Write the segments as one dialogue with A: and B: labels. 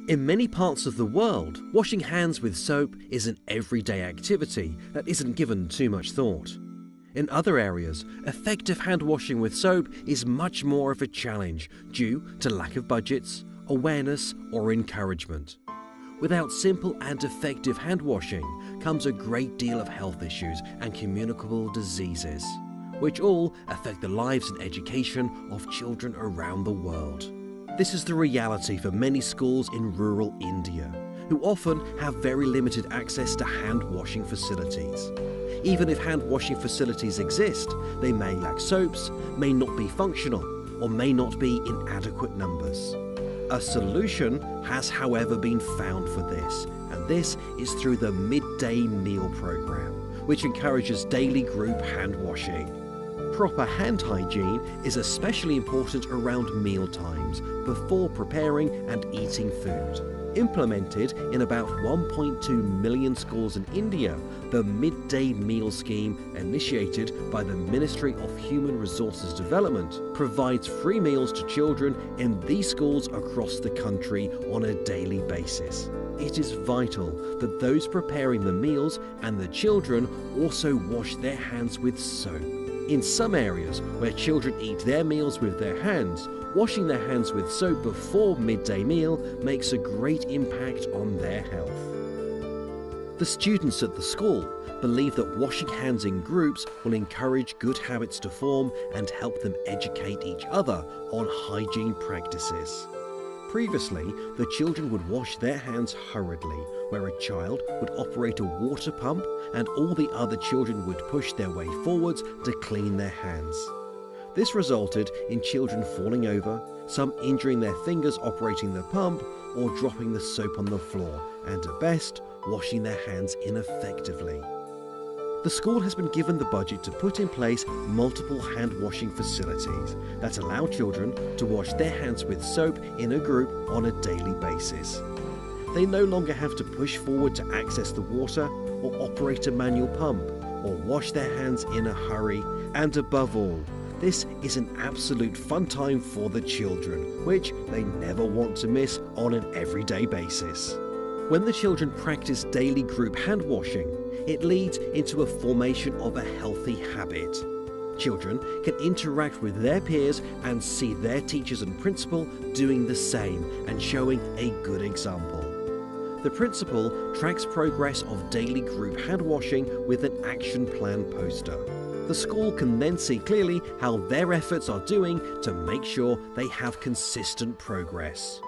A: In many parts of the world, washing hands with soap is an everyday activity that isn't given too much thought. In other areas, effective hand washing with soap is much more of a challenge due to lack of budgets, awareness, or encouragement. Without simple and effective hand washing comes a great deal of health issues and communicable diseases, which all affect the lives and education of children around the world. This is the reality for many schools in rural India, who often have very limited access to hand washing facilities. Even if hand washing facilities exist, they may lack soaps, may not be functional, or may not be in adequate numbers. A solution has, however, been found for this, and this is through the midday meal program, which encourages daily group hand washing. Proper hand hygiene is especially important around meal times, before preparing and eating food. Implemented in about 1.2 million schools in India, the midday meal scheme, initiated by the Ministry of Human Resources Development, provides free meals to children in these schools across the country on a daily basis. It is vital that those preparing the meals and the children also wash their hands with soap. In some areas where children eat their meals with their hands, washing their hands with soap before midday meal makes a great impact on their health. The students at the school believe that washing hands in groups will encourage good habits to form and help them educate each other on hygiene practices. Previously, the children would wash their hands hurriedly, where a child would operate a water pump and all the other children would push their way forwards to clean their hands. This resulted in children falling over, some injuring their fingers operating the pump or dropping the soap on the floor, and at best, washing their hands ineffectively. The school has been given the budget to put in place multiple hand washing facilities that allow children to wash their hands with soap in a group on a daily basis. They no longer have to push forward to access the water or operate a manual pump or wash their hands in a hurry, and above all, this is an absolute fun time for the children, which they never want to miss on an everyday basis. When the children practice daily group hand washing, it leads into a formation of a healthy habit. Children can interact with their peers and see their teachers and principal doing the same and showing a good example. The principal tracks progress of daily group hand washing with an action plan poster. The school can then see clearly how their efforts are doing to make sure they have consistent progress.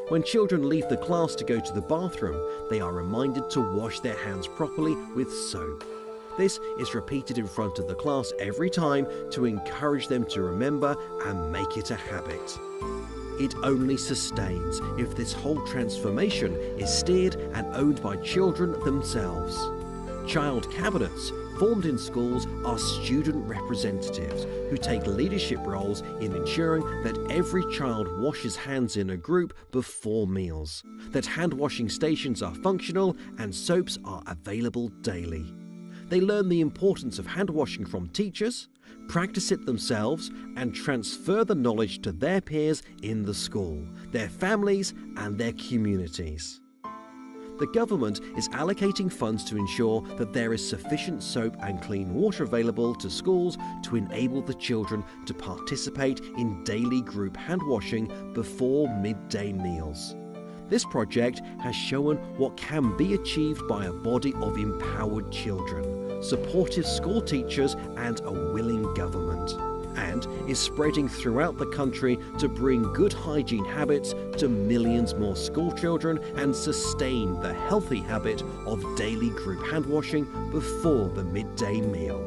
A: When children leave the class to go to the bathroom, they are reminded to wash their hands properly with soap. This is repeated in front of the class every time to encourage them to remember and make it a habit. It only sustains if this whole transformation is steered and owned by children themselves. Child cabinets formed in schools are student representatives who take leadership roles in ensuring that every child washes hands in a group before meals, that hand washing stations are functional and soaps are available daily. They learn the importance of hand washing from teachers, practice it themselves, and transfer the knowledge to their peers in the school, their families, and their communities. The government is allocating funds to ensure that there is sufficient soap and clean water available to schools to enable the children to participate in daily group hand washing before midday meals. This project has shown what can be achieved by a body of empowered children, supportive school teachers, and a willing government, and is spreading throughout the country to bring good hygiene habits to millions more school children and sustain the healthy habit of daily group hand washing before the midday meal.